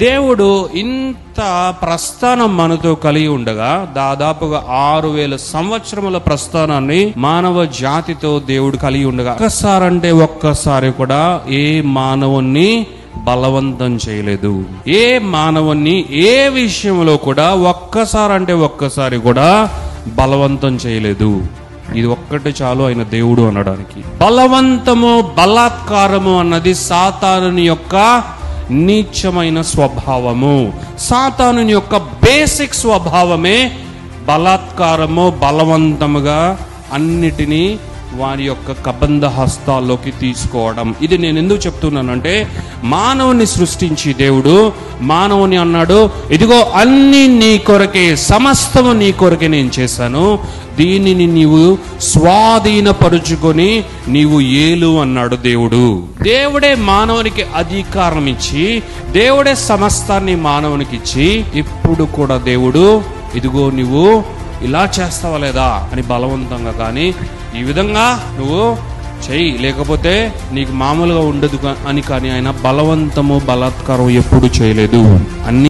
దేవుడు ఇంత ప్రస్థానం మనతో కలిగి ఉండగా దాదాపుగా 6000 సంవత్సరముల ప్రస్థానాన్ని మానవ జాతితో దేవుడు కలిగి ఉండగా ఒక్కసారి కూడా ఏ మానవుణ్ణి బలవంతం చేయలేదు. ఏ మానవుణ్ణి ఏ విషయంలో కూడా ఒక్కసారి కూడా బలవంతం చేయలేదు. ఇది ఒక్కటి చాలు ఆయన దేవుడు అనడానికి. బలవంతము బలాత్కారము అన్నది సాతానుని యొక్క నీచమైన స్వభావము. సాతానుని యొక్క బేసిక్ స్వభావమే బలాత్కారము, బలవంతముగా అన్నిటినీ వారి యొక్క కబంధ హస్తాల్లోకి తీసుకోవడం. ఇది నేను ఎందుకు చెప్తున్నానంటే, మానవుని సృష్టించి దేవుడు మానవుని అన్నాడు, ఇదిగో అన్ని నీ కొరకే, సమస్తము నీ కొరకే నేను చేశాను, దీనిని నీవు స్వాధీనపరుచుకొని నీవు ఏలు అన్నాడు దేవుడు. దేవుడే మానవునికి అధికారం ఇచ్చి, దేవుడే సమస్తాన్ని మానవునికి ఇచ్చి, ఇప్పుడు కూడా దేవుడు ఇదిగో నువ్వు ఇలా చేస్తావా లేదా అని బలవంతంగా కానీ ఈ విధంగా నువ్వు చెయ్యి లేకపోతే నీకు మామూలుగా ఉండదు అని కానీ ఆయన బలవంతము బలాత్కారం ఎప్పుడు చేయలేదు. అన్ని